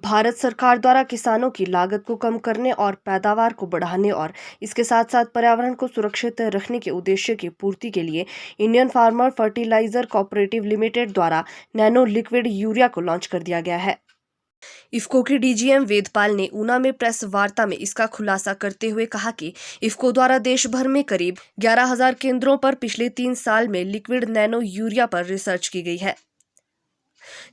भारत सरकार द्वारा किसानों की लागत को कम करने और पैदावार को बढ़ाने और इसके साथ साथ पर्यावरण को सुरक्षित रखने के उद्देश्य की पूर्ति के लिए Indian farmer fertiliser cooperative limited द्वारा नैनो लिक्विड यूरिया को लॉन्च कर दिया गया है। इफ्को की डीजीएम वेदपाल ने ऊना में प्रेस वार्ता में इसका खुलासा करते हुए कहा कि इफ्को द्वारा देश भर में करीब 11,000 केंद्रों पर पिछले 3 साल में लिक्विड नैनो यूरिया पर रिसर्च की गई है,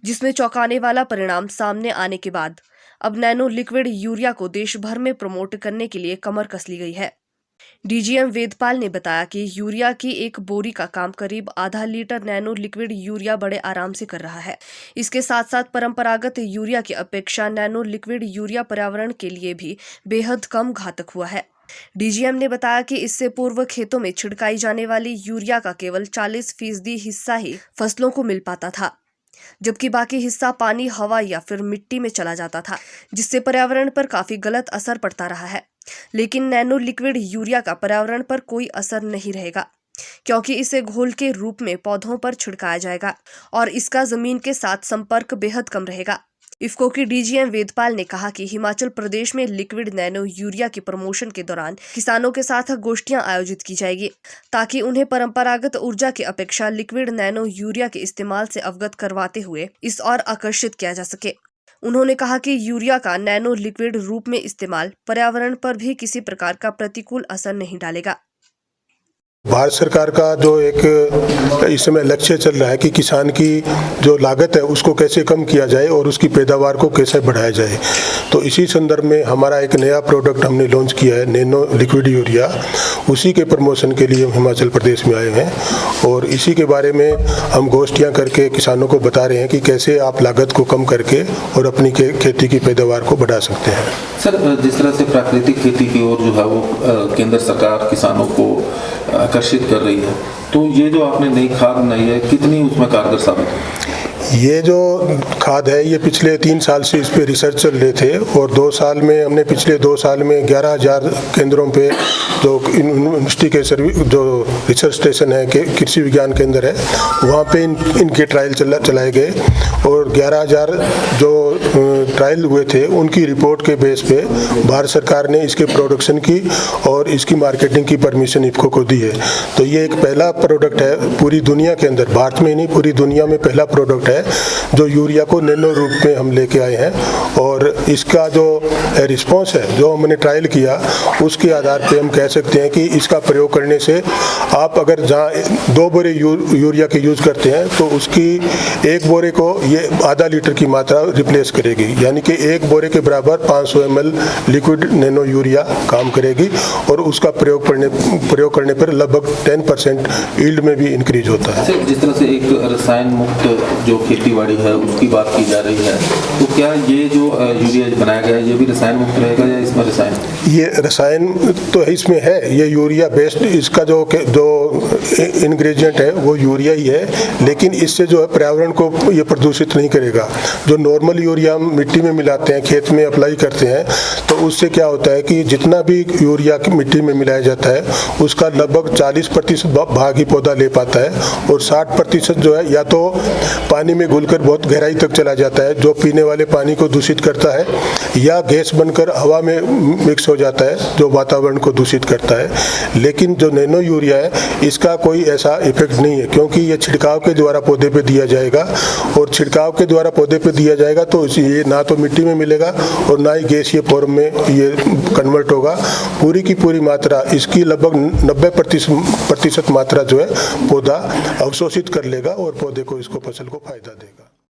जिसमें चौंकाने वाला परिणाम सामने आने के बाद अब नैनो लिक्विड यूरिया को देश भर में प्रमोट करने के लिए कमर कस ली गई है। डीजीएम वेदपाल ने बताया कि यूरिया की एक बोरी का काम करीब आधा लीटर नैनो लिक्विड यूरिया बड़े आराम से कर रहा है। इसके साथ साथ परंपरागत यूरिया की अपेक्षा नैनो लिक्विड यूरिया पर्यावरण के लिए भी बेहद कम घातक हुआ है। डीजीएम ने बताया कि इससे पूर्व खेतों में छिड़काई जाने वाली यूरिया का केवल 40% हिस्सा ही फसलों को मिल पाता था, जबकि बाकी हिस्सा पानी, हवा या फिर मिट्टी में चला जाता था, जिससे पर्यावरण पर काफी गलत असर पड़ता रहा है। लेकिन नैनो लिक्विड यूरिया का पर्यावरण पर कोई असर नहीं रहेगा, क्योंकि इसे घोल के रूप में पौधों पर छिड़काया जाएगा और इसका जमीन के साथ संपर्क बेहद कम रहेगा। इफ्को की डीजीएम वेदपाल ने कहा कि हिमाचल प्रदेश में लिक्विड नैनो यूरिया के प्रमोशन के दौरान किसानों के साथ गोष्ठियां आयोजित की जाएगी, ताकि उन्हें परंपरागत ऊर्जा की अपेक्षा लिक्विड नैनो यूरिया के इस्तेमाल से अवगत करवाते हुए इस और आकर्षित किया जा सके। उन्होंने कहा कि यूरिया का नैनो लिक्विड रूप में इस्तेमाल पर्यावरण पर भी किसी प्रकार का प्रतिकूल असर नहीं डालेगा। भारत सरकार का जो एक इस समय लक्ष्य चल रहा है कि किसान की जो लागत है उसको कैसे कम किया जाए और उसकी पैदावार को कैसे बढ़ाया जाए, तो इसी संदर्भ में हमारा एक नया प्रोडक्ट हमने लॉन्च किया है, नैनो लिक्विड यूरिया। उसी के प्रमोशन के लिए हम हिमाचल प्रदेश में आए हैं और इसी के बारे में हम गोष्ठियाँ करके किसानों को बता रहे हैं कि कैसे आप लागत को कम करके और अपनी खेती की पैदावार को बढ़ा सकते हैं। सर, जिस तरह से प्राकृतिक खेती की ओर जो है वो केंद्र सरकार किसानों को आकर्षित कर रही है, तो ये जो आपने नई खाद बनाई है कितनी उसमें कारगर साबित है? ये जो खाद है ये पिछले 3 साल से इस पे रिसर्च चल रहे थे और 2 साल में हमने पिछले 2 साल में 11,000 केंद्रों पे जो यूनिवर्सिटी के जो रिसर्च स्टेशन है कृषि विज्ञान केंद्र है वहाँ पे इनके ट्रायल चलाए गए और 11,000 जो ट्रायल हुए थे उनकी रिपोर्ट के बेस पे भारत सरकार ने इसके प्रोडक्शन की और इसकी मार्केटिंग की परमिशन इफ्को को दी है। तो ये एक पहला प्रोडक्ट है पूरी दुनिया के अंदर, भारत में ही नहीं पूरी दुनिया में पहला प्रोडक्ट है जो यूरिया को नैनो रूप में हम लेके आए हैं और इसका जो रिस्पांस है जो हमने ट्रायल किया उसके आधार पे हम कह सकते हैं कि इसका प्रयोग करने से आप अगर जहाँ 2 बोरे यूरिया के यूज करते हैं तो उसकी 1 बोरे को ये आधा लीटर की मात्रा रिप्लेस करेगी, यानी कि 1 बोरे के बराबर 500 ml लिक्विड नैनो यूरिया काम करेगी और उसका प्रयोग करने पर लगभग 10% यील्ड में भी इंक्रीज होता है। जिस तरह से एक रसायन मुक्त जो खेतीबाड़ी है उसकी बात की जा रही है, तो क्या ये जो यूरिया बनाया गया है ये भी रसायन मुक्त रहेगा या इसमें रसायन? ये रसायन तो इसमें है, ये यूरिया बेस्ड, इसका जो इंग्रेडिएंट है वो यूरिया ही है, लेकिन इससे जो है पर्यावरण को ये प्रदूषित नहीं करेगा। जो नॉर्मल यूरिया हम मिट्टी में मिलाते हैं, खेत में अप्लाई करते हैं, तो उससे क्या होता है कि जितना भी यूरिया मिट्टी में मिलाया जाता है उसका लगभग 40% भाग ही पौधा ले पाता है और 60% जो है या तो पानी में घुलकर बहुत गहराई तक चला जाता है जो पीने वाले पानी को दूषित करता है, या गैस बनकर हवा में मिक्स हो जाता है जो वातावरण को दूषित करता है। लेकिन जो नैनो यूरिया है इसका कोई ऐसा इफेक्ट नहीं है, क्योंकि ये छिड़काव के द्वारा पौधे पे दिया जाएगा और छिड़काव के द्वारा पौधे पे दिया जाएगा तो ये ना तो मिट्टी में मिलेगा और ना ही गैसीय फॉर्म में ये कन्वर्ट होगा। पूरी की पूरी मात्रा इसकी लगभग 90% मात्रा जो है पौधा अवशोषित कर लेगा और पौधे को, इसको फसल को फायदा देगा।